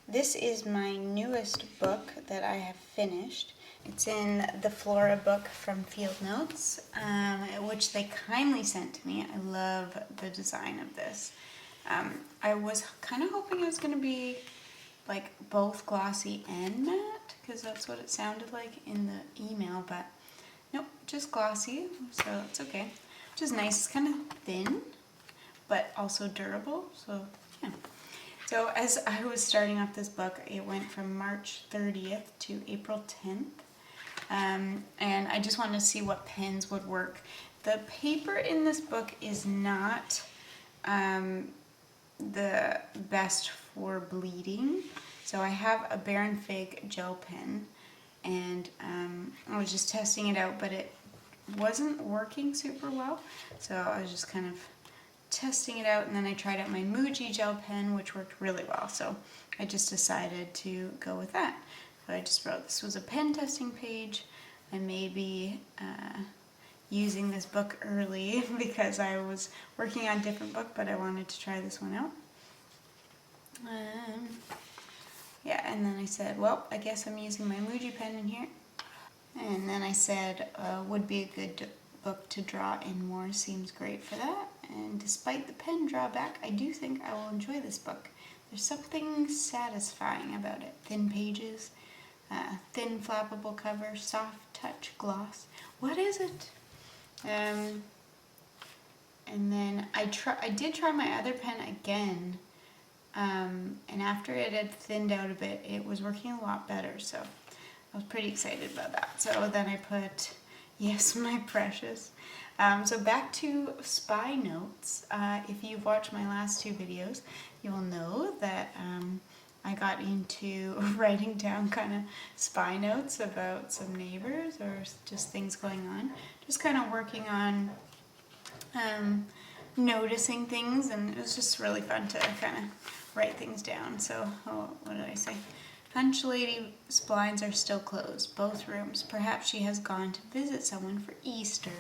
This is my newest book that I have finished. It's in the Flora book from Field Notes, which they kindly sent to me. I love the design of this. I was kind of hoping it was going to be like both glossy and matte, because that's what it sounded like in the email, but nope, just glossy, so it's okay. Which is nice. It's kind of thin, but also durable, so yeah. So as I was starting off this book, it went from March 30th to April 10th. And I just wanted to see what pens would work. The paper in this book is not the best for bleeding. So I have a Baron Fig gel pen, and I was just testing it out, but it wasn't working super well. So I was just kind of testing it out, and then I tried out my Muji gel pen, which worked really well. So I just decided to go with that. So I just wrote, this was a pen testing page. I may be using this book early because I was working on a different book, but I wanted to try this one out. Yeah, and then I said, well, I guess I'm using my Muji pen in here. And then I said, would be a good book to draw in more, seems great for that. And despite the pen drawback, I do think I will enjoy this book. There's something satisfying about it. Thin pages, thin flappable cover, soft touch gloss. What is it? And then I did try my other pen again, and after it had thinned out a bit, it was working a lot better, so I was pretty excited about that. So then I put, yes, my precious. So back to spy notes. If you've watched my last two videos, you'll know that I got into writing down kind of spy notes about some neighbors or just things going on. Just kind of working on noticing things, and it was just really fun to kind of write things down. So, what did I say? Hunch Lady's blinds are still closed, both rooms. Perhaps she has gone to visit someone for Easter.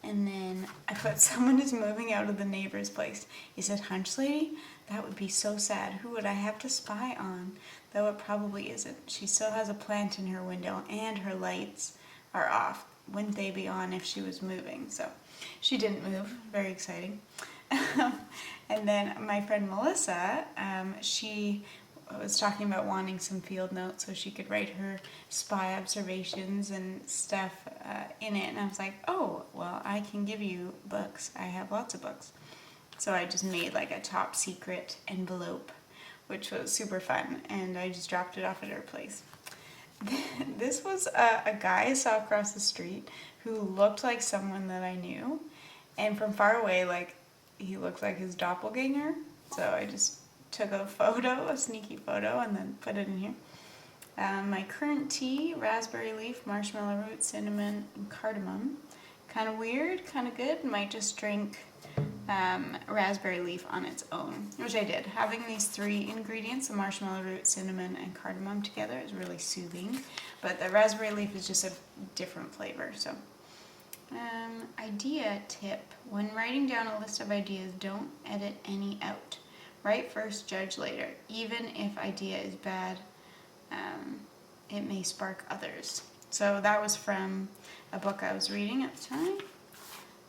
And then I put, someone is moving out of the neighbor's place. Is it Hunch Lady? That would be so sad. Who would I have to spy on? Though it probably isn't. She still has a plant in her window, and her lights are off. Wouldn't they be on if she was moving? So she didn't move. Very exciting. And then my friend Melissa, she was talking about wanting some field notes so she could write her spy observations and stuff in it. And I was like, oh, well, I can give you books. I have lots of books. So I just made like a top secret envelope, which was super fun. And I just dropped it off at her place. This was a guy I saw across the street who looked like someone that I knew. And from far away, like, he looked like his doppelganger. So I just took a photo, a sneaky photo, and then put it in here. My currant tea, raspberry leaf, marshmallow root, cinnamon, and cardamom. Kind of weird, kind of good. Might just drink raspberry leaf on its own, which I did. Having these three ingredients, the marshmallow root, cinnamon, and cardamom together is really soothing. But the raspberry leaf is just a different flavor, so. Idea tip. When writing down a list of ideas, don't edit any out. Write first, judge later. Even if idea is bad, it may spark others. So that was from a book I was reading at the time.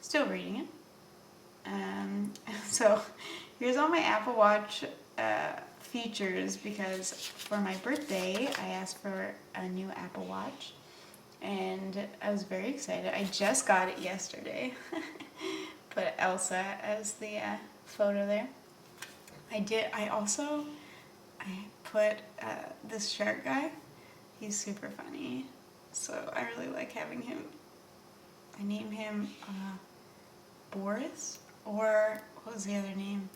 Still reading it. So here's all my Apple Watch features, because for my birthday I asked for a new Apple Watch. And I was very excited. I just got it yesterday. Put Elsa as the photo there. I put this shark guy. He's super funny. So I really like having him. I named him Boris, or what was the other name?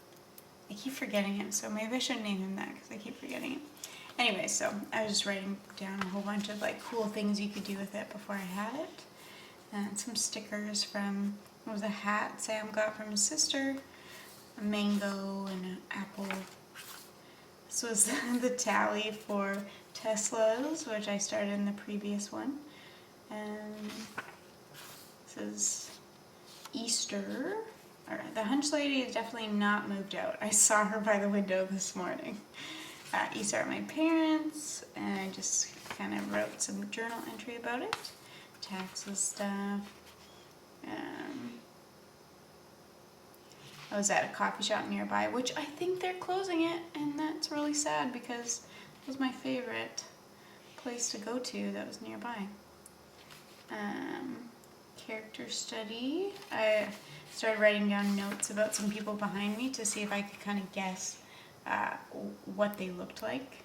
I keep forgetting him, so maybe I should name him that because I keep forgetting it. Anyway, so I was just writing down a whole bunch of like cool things you could do with it before I had it. And some stickers from, it was a hat Sam got from his sister, a mango and an apple. This was the tally for Teslas, which I started in the previous one. And this is Easter. All right, the Hunch Lady is definitely not moved out. I saw her by the window this morning. These are my parents, and I just kind of wrote some journal entry about it. Taxes stuff. I was at a coffee shop nearby, which I think they're closing it, and that's really sad because it was my favorite place to go to that was nearby. Character study. I started writing down notes about some people behind me to see if I could kind of guess what they looked like.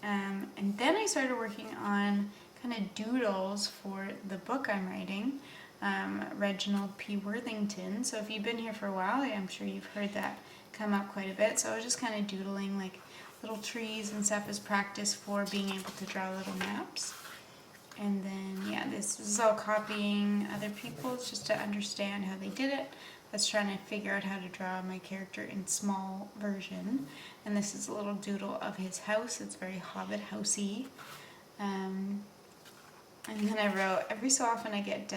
And then I started working on kind of doodles for the book I'm writing, Reginald P. Worthington. So if you've been here for a while, I'm sure you've heard that come up quite a bit. So I was just kind of doodling like little trees and stuff as practice for being able to draw little maps. And then, yeah, this is all copying other people's just to understand how they did it. That's trying to figure out how to draw my character in small version. And this is a little doodle of his house. It's very Hobbit housey. And then I wrote, every so often I get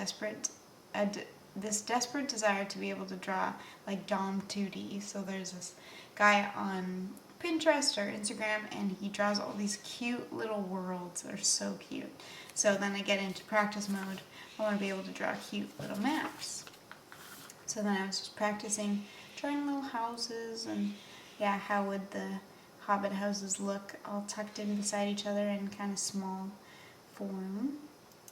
this desperate desire to be able to draw like Dom 2D. So there's this guy on Pinterest or Instagram, and he draws all these cute little worlds. They're so cute. So then I get into practice mode. I want to be able to draw cute little maps. So then I was just practicing drawing little houses, and yeah, how would the Hobbit houses look all tucked in beside each other in kind of small form.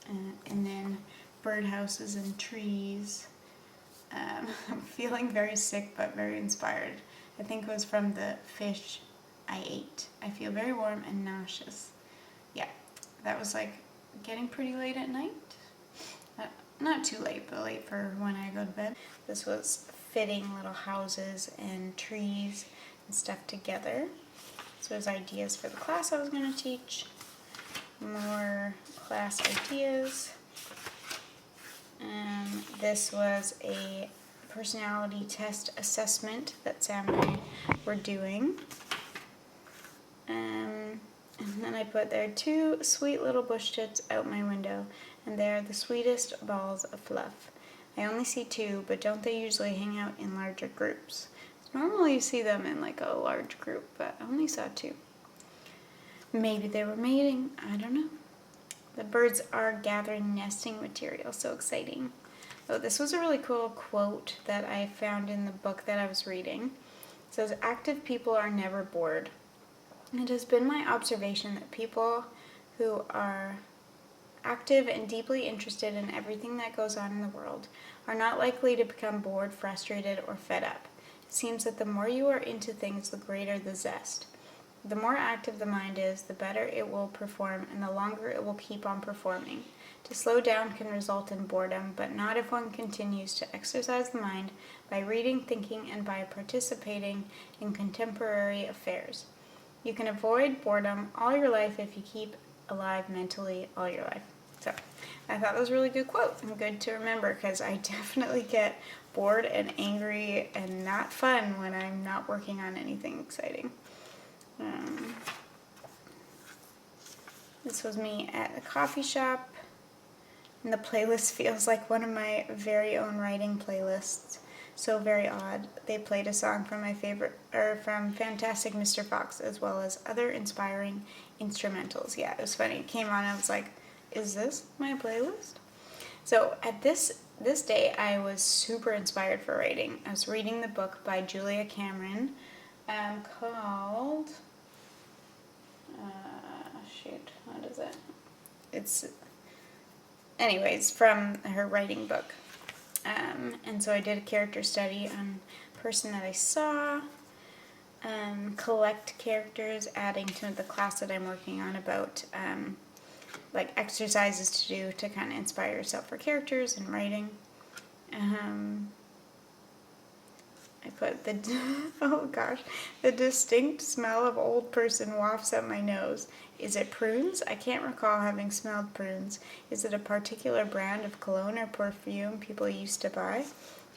And then bird houses and trees. I'm feeling very sick but very inspired. I think it was from the fish I ate. I feel very warm and nauseous. Yeah, that was like getting pretty late at night. Not too late, but late for when I go to bed. This was fitting little houses and trees and stuff together. So there's ideas for the class I was going to teach. More class ideas. This was a personality test assessment that Sam and I were doing. And then I put there 2 sweet little bush tits out my window, and they're the sweetest balls of fluff. I only see 2, but don't they usually hang out in larger groups? Normally you see them in like a large group, but I only saw 2. Maybe they were mating, I don't know. The birds are gathering nesting material, so exciting. Oh, this was a really cool quote that I found in the book that I was reading. It says, active people are never bored. It has been my observation that people who are active and deeply interested in everything that goes on in the world are not likely to become bored, frustrated, or fed up. It seems that the more you are into things, the greater the zest. The more active the mind is, the better it will perform, and the longer it will keep on performing. To slow down can result in boredom, but not if one continues to exercise the mind by reading, thinking, and by participating in contemporary affairs. You can avoid boredom all your life if you keep alive mentally all your life. So I thought that was a really good quote and good to remember, because I definitely get bored and angry and not fun when I'm not working on anything exciting. This was me at a coffee shop, and the playlist feels like one of my very own writing playlists. So very odd. They played a song from from Fantastic Mr. Fox, as well as other inspiring instrumentals. Yeah, it was funny. It came on, I was like, is this my playlist? So at this day, I was super inspired for writing. I was reading the book by Julia Cameron called, what is it? It's, anyways, from her writing book. And so I did a character study on a person that I saw, collect characters, adding to the class that I'm working on about like exercises to do to kind of inspire yourself for characters and writing. I put the distinct smell of old person wafts up my nose. Is it prunes? I can't recall having smelled prunes. Is it a particular brand of cologne or perfume people used to buy?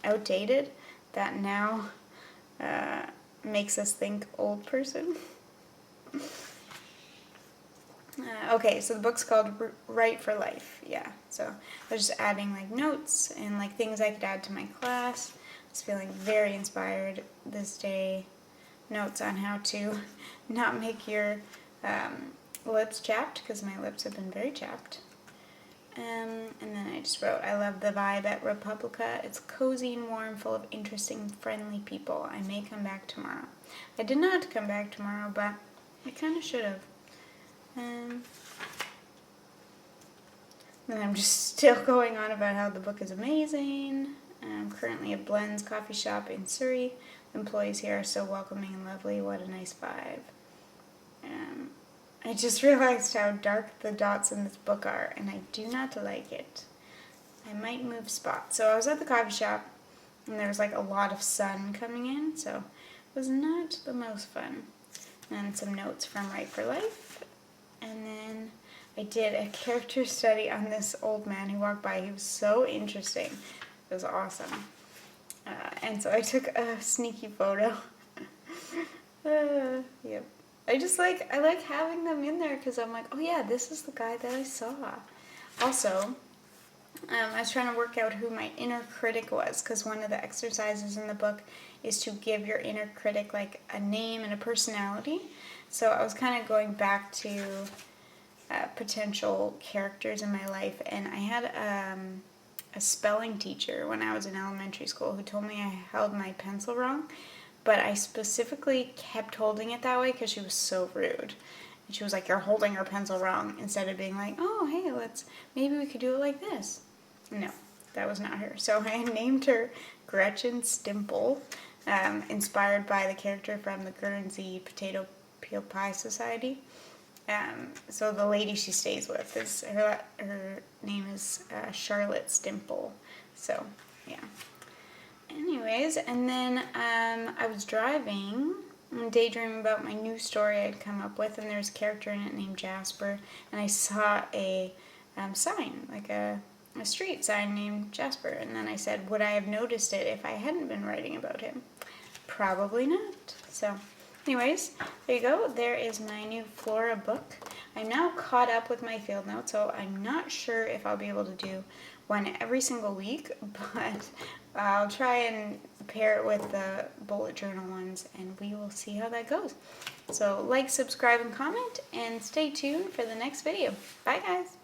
Outdated? That now makes us think old person? Okay, so the book's called Write for Life. Yeah, so I was just adding like notes and like things I could add to my class. I was feeling very inspired this day. notes on how to not make your lips chapped, because my lips have been very chapped. And then I just wrote, I love the vibe at Republica. It's cozy and warm, full of interesting, friendly people. I may come back tomorrow. I did not come back tomorrow, but I kind of should have. Then I'm just still going on about how the book is amazing. I'm currently at Blend's coffee shop in Surrey. The employees here are so welcoming and lovely. What a nice vibe. I just realized how dark the dots in this book are, and I do not like it. I might move spots. So I was at the coffee shop, and there was like a lot of sun coming in, so it was not the most fun. And some notes from Right for Life. And then I did a character study on this old man who walked by. He was so interesting. It was awesome. And so I took a sneaky photo. Yep. I like having them in there because I'm like, oh yeah, this is the guy that I saw. Also, I was trying to work out who my inner critic was, because one of the exercises in the book is to give your inner critic like a name and a personality. So I was kind of going back to potential characters in my life, and I had a spelling teacher when I was in elementary school who told me I held my pencil wrong. But I specifically kept holding it that way because she was so rude. And she was like, you're holding your pencil wrong, instead of being like, oh, hey, maybe we could do it like this. No, that was not her. So I named her Gretchen Stimple, inspired by the character from the Guernsey Potato Peel Pie Society. So the lady she stays with, her name is Charlotte Stimple. So, yeah. Anyways, and then I was driving and daydreaming about my new story I'd come up with, and there's a character in it named Jasper, and I saw a sign, like a street sign named Jasper, and then I said, would I have noticed it if I hadn't been writing about him? Probably not. So, anyways, there you go. There is my new Flora book. I'm now caught up with my field notes, so I'm not sure if I'll be able to do one every single week, but I'll try and pair it with the bullet journal ones, and we will see how that goes. So like, subscribe, and comment, and stay tuned for the next video. Bye, guys!